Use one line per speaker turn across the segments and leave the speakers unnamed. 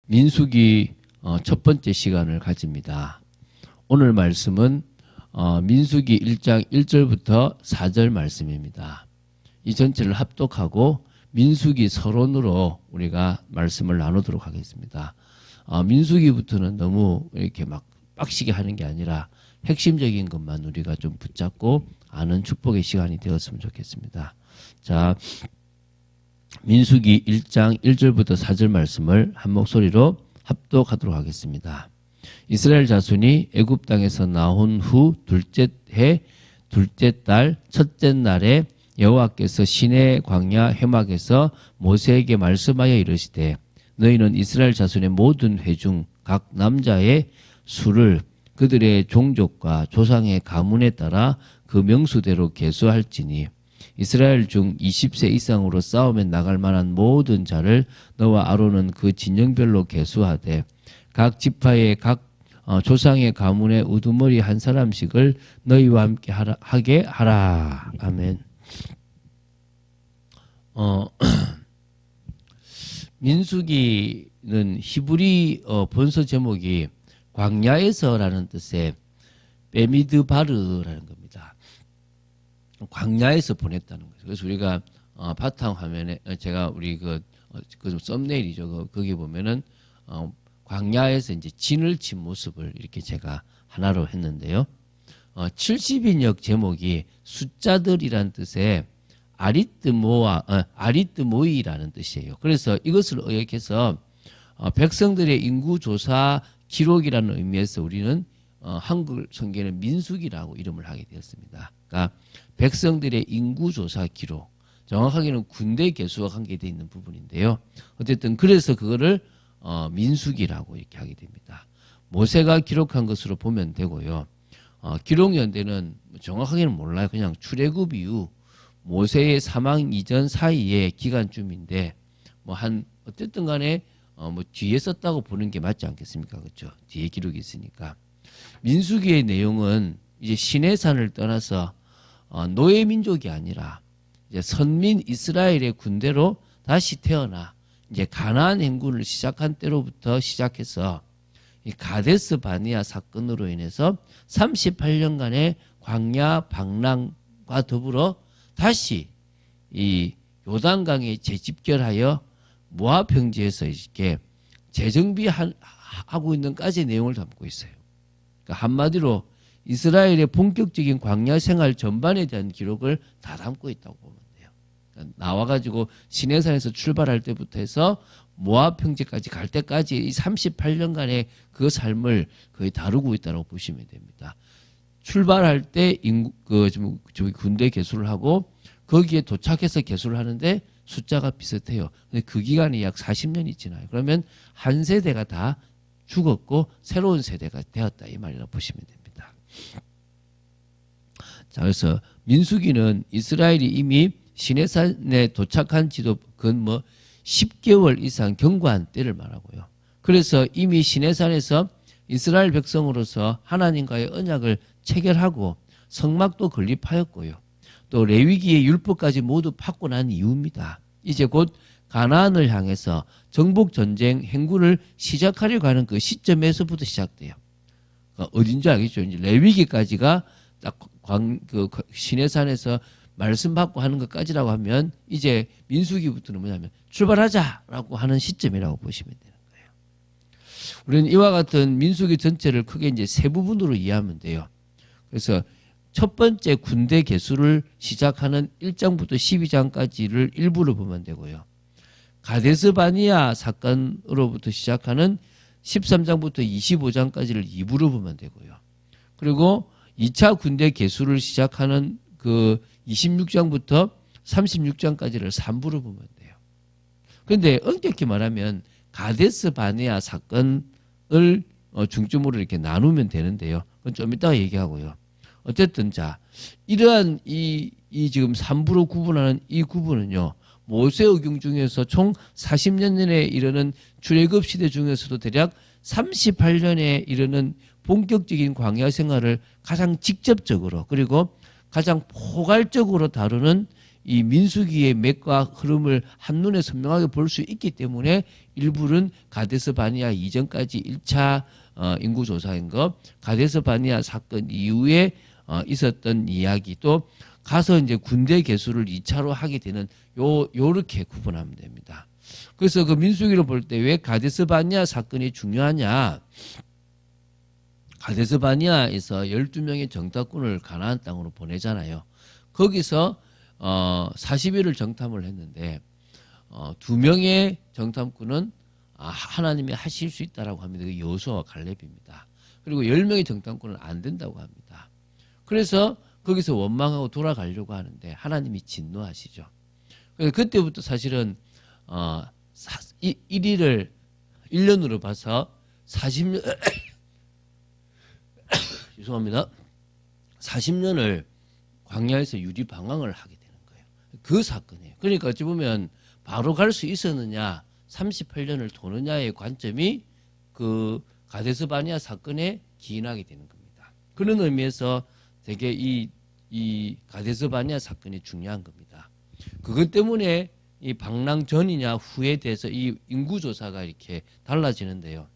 민수기 첫 번째 시간을 가집니다. 오늘 말씀은 민수기 1장 1절부터 4절 말씀입니다. 이 전체를 합독하고 민수기 서론으로 우리가 말씀을 나누도록 하겠습니다. 민수기부터는 너무 이렇게 막 빡시게 하는 게 아니라 핵심적인 것만 우리가 좀 붙잡고 아는 축복의 시간이 되었으면 좋겠습니다. 자, 민수기 1장 1절부터 4절 말씀을 한 목소리로 합독하도록 하겠습니다. 이스라엘 자손이 애굽 땅에서 나온 후 둘째 해 둘째 달 첫째 날에 여호와께서 시내 광야 회막에서 모세에게 말씀하여 이르시되 너희는 이스라엘 자손의 모든 회중 각 남자의 수를 그들의 종족과 조상의 가문에 따라 그 명수대로 계수할지니 이스라엘 중 20세 이상으로 싸움에 나갈 만한 모든 자를 너와 아론은 그 진영별로 계수하되 각 지파의 각 조상의 가문의 우두머리 한 사람씩을 너희와 함께 하게 하라. 아멘. 민수기는 히브리 본서 제목이 광야에서라는 뜻의 베미드바르라는 겁니다. 광야에서 보냈다는 거죠. 그래서 우리가 바탕 화면에 제가 우리 그 썸네일이죠. 거기 보면은 광야에서 이제 진을 친 모습을 이렇게 제가 하나로 했는데요. 70인역 제목이 숫자들이란 뜻의 아리뜨모이라는 뜻이에요. 그래서 이것을 의역해서 백성들의 인구 조사 기록이라는 의미에서 우리는 한글 성경에는 민수기라고 이름을 하게 되었습니다. 그러니까 백성들의 인구조사 기록, 정확하게는 군대 개수와 관계되어 있는 부분인데요. 어쨌든 그래서 그거를 민수기라고 이렇게 하게 됩니다. 모세가 기록한 것으로 보면 되고요. 기록 연대는 정확하게는 몰라요. 그냥 출애굽 이후 모세의 사망 이전 사이의 기간쯤인데 어쨌든 간에 뒤에 썼다고 보는 게 맞지 않겠습니까? 그렇죠? 뒤에 기록이 있으니까. 민수기의 내용은 이제 시내산을 떠나서 노예 민족이 아니라 이제 선민 이스라엘의 군대로 다시 태어나 이제 가나안 행군을 시작한 때로부터 시작해서 이 가데스 바니아 사건으로 인해서 38년간의 광야 방랑과 더불어 다시 이 요단강에 재집결하여 모압 평지에서 이렇게 재정비하고 있는 까지의 내용을 담고 있어요. 그러니까 한마디로 이스라엘의 본격적인 광야 생활 전반에 대한 기록을 다 담고 있다고 보면 돼요. 그러니까 나와가지고 시내산에서 출발할 때부터 해서 모압 평지까지 갈 때까지 이 38년간의 그 삶을 거의 다루고 있다고 보시면 됩니다. 출발할 때 군대 개수를 하고 거기에 도착해서 개수를 하는데 숫자가 비슷해요. 근데 그 기간이 약 40년이 지나요. 그러면 한 세대가 다 죽었고 새로운 세대가 되었다 이 말이라고 보시면 됩니다. 자, 그래서 민수기는 이스라엘이 이미 시내산에 도착한 지도 근 10개월 이상 경과한 때를 말하고요. 그래서 이미 시내산에서 이스라엘 백성으로서 하나님과의 언약을 체결하고 성막도 건립하였고요. 또 레위기의 율법까지 모두 받고 난 이후입니다. 이제 곧 가나안을 향해서 정복전쟁 행군을 시작하려고 하는 그 시점에서부터 시작돼요. 그러니까 어딘지 알겠죠? 이제 레위기까지가 딱 시내산에서 말씀 받고 하는 것까지라고 하면 이제 민수기부터는 뭐냐면 출발하자라고 하는 시점이라고 보시면 되는 거예요. 우리는 이와 같은 민수기 전체를 크게 이제 세 부분으로 이해하면 돼요. 그래서 첫 번째 군대 개수를 시작하는 1장부터 12장까지를 일부로 보면 되고요. 가데스 바니아 사건으로부터 시작하는 13장부터 25장까지를 2부로 보면 되고요. 그리고 2차 군대 개수를 시작하는 그 26장부터 36장까지를 3부로 보면 돼요. 그런데 엄격히 말하면 가데스 바니아 사건을 중점으로 이렇게 나누면 되는데요. 그건 좀 이따가 얘기하고요. 어쨌든 자 이러한 이 지금 3부로 구분하는 이 구분은요. 모세 의경 중에서 총 40년에 이르는 출애굽 시대 중에서도 대략 38년에 이르는 본격적인 광야 생활을 가장 직접적으로 그리고 가장 포괄적으로 다루는 이 민수기의 맥과 흐름을 한눈에 선명하게 볼 수 있기 때문에 일부는 가데스 바니아 이전까지 1차 인구조사인 것, 가데스 바니아 사건 이후에 있었던 이야기, 또 가서 이제 군대 개수를 2차로 하게 되는 요렇게 구분하면 됩니다. 그래서 그 민수기를 볼 때 왜 가데스 바니아 사건이 중요하냐? 가데스 바니아에서 12명의 정탐꾼을 가나안 땅으로 보내잖아요. 거기서 40일을 정탐을 했는데 2명의 정탐꾼은 하나님이 하실 수 있다라고 합니다. 그 여호수아와 갈렙입니다. 그리고 10명의 정탐꾼은 안 된다고 합니다. 그래서 거기서 원망하고 돌아가려고 하는데 하나님이 진노하시죠. 그때부터 사실은 1일을 1년으로 봐서 40년 죄송합니다. 40년을 광야에서 유리 방황을 하게 되는 거예요. 그 사건이에요. 그러니까 어찌 보면 바로 갈 수 있었느냐, 38년을 도느냐의 관점이 그 가데스 바니아 사건에 기인하게 되는 겁니다. 그런 의미에서 되게 이 가데스 바니아 사건이 중요한 겁니다. 그것 때문에 이 방랑 전이냐 후에 대해서 이 인구조사가 이렇게 달라지는데요.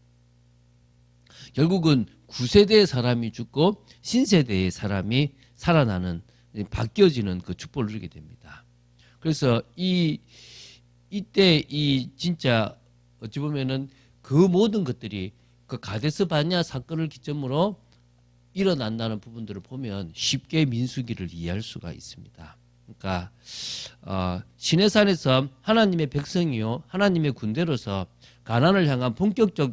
결국은 9세대의 사람이 죽고 신세대의 사람이 살아나는, 바뀌어지는 그 축복을 누리게 됩니다. 그래서 이때 진짜 어찌 보면은 그 모든 것들이 그 가데스 바니아 사건을 기점으로 일어난다는 부분들을 보면 쉽게 민수기를 이해할 수가 있습니다. 그러니까 시내산에서 하나님의 백성이요, 하나님의 군대로서 가나안을 향한 본격적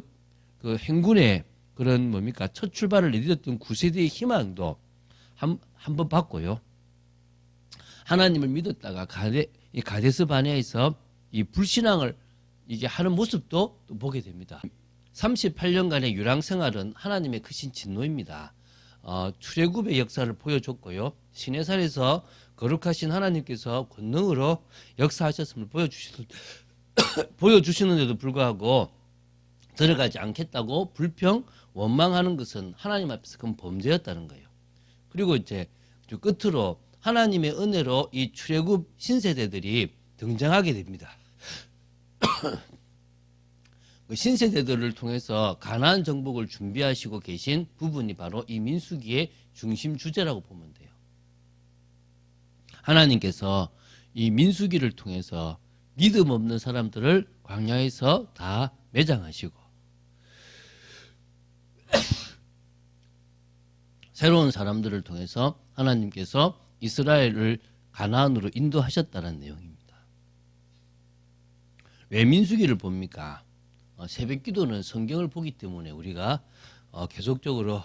그 행군의 그런 뭡니까 첫 출발을 내딛었던 9세대의 희망도 한번 봤고요. 하나님을 믿었다가 가데스 바니아에서 이 불신앙을 이게 하는 모습도 또 보게 됩니다. 38년간의 유랑 생활은 하나님의 크신 진노입니다. 출애굽의 역사를 보여줬고요. 시내산에서 거룩하신 하나님께서 권능으로 역사하셨음을 보여주시는데도 불구하고 들어가지 않겠다고 불평, 원망하는 것은 하나님 앞에서 큰 범죄였다는 거예요. 그리고 이제 끝으로 하나님의 은혜로 이 출애굽 신세대들이 등장하게 됩니다. 그 신세대들을 통해서 가나안 정복을 준비하시고 계신 부분이 바로 이 민수기의 중심 주제라고 보면 돼요. 하나님께서 이 민수기를 통해서 믿음 없는 사람들을 광야에서 다 매장하시고 새로운 사람들을 통해서 하나님께서 이스라엘을 가나안으로 인도하셨다는 내용입니다. 왜 민수기를 봅니까? 새벽 기도는 성경을 보기 때문에 우리가 계속적으로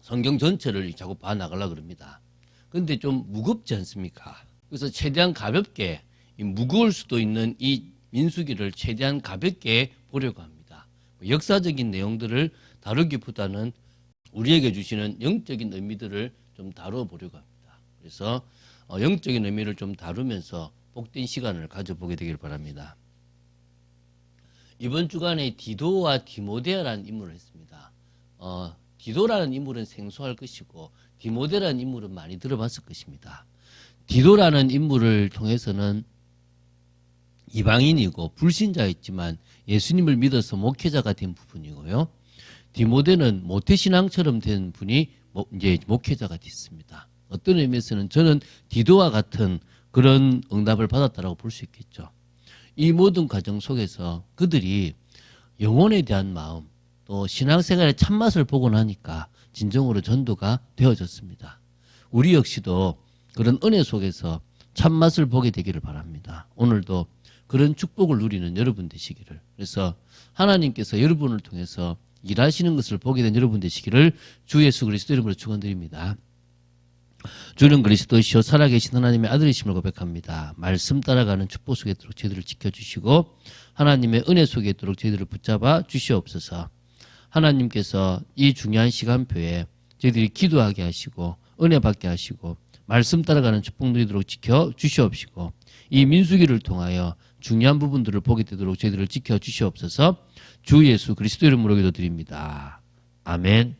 성경 전체를 자꾸 봐나가려고 그럽니다. 그런데 좀 무겁지 않습니까? 그래서 최대한 가볍게, 무거울 수도 있는 이 민수기를 최대한 가볍게 보려고 합니다. 역사적인 내용들을 다루기보다는 우리에게 주시는 영적인 의미들을 좀 다뤄보려고 합니다. 그래서 영적인 의미를 좀 다루면서 복된 시간을 가져보게 되길 바랍니다. 이번 주간에 디도와 디모데라는 인물을 했습니다. 디도라는 인물은 생소할 것이고 디모데라는 인물은 많이 들어봤을 것입니다. 디도라는 인물을 통해서는 이방인이고 불신자였지만 예수님을 믿어서 목회자가 된 부분이고요. 디모데는 모태신앙처럼 된 분이 이제 목회자가 됐습니다. 어떤 의미에서는 저는 디도와 같은 그런 응답을 받았다라고 볼 수 있겠죠. 이 모든 과정 속에서 그들이 영혼에 대한 마음, 또 신앙생활의 참맛을 보고 나니까 진정으로 전도가 되어졌습니다. 우리 역시도 그런 은혜 속에서 참맛을 보게 되기를 바랍니다. 오늘도 그런 축복을 누리는 여러분 되시기를. 그래서 하나님께서 여러분을 통해서 일하시는 것을 보게 된 여러분 되시기를 주 예수 그리스도 이름으로 축원드립니다. 주는 그리스도이시오 살아계신 하나님의 아들이심을 고백합니다. 말씀 따라가는 축복 속에 있도록 저희들을 지켜주시고 하나님의 은혜 속에 있도록 저희들을 붙잡아 주시옵소서. 하나님께서 이 중요한 시간표에 저희들이 기도하게 하시고 은혜 받게 하시고 말씀 따라가는 축복 누리도록 지켜주시옵시고 이 민수기를 통하여 중요한 부분들을 보게 되도록 저희들을 지켜주시옵소서. 주 예수 그리스도 이름으로 기도드립니다. 아멘.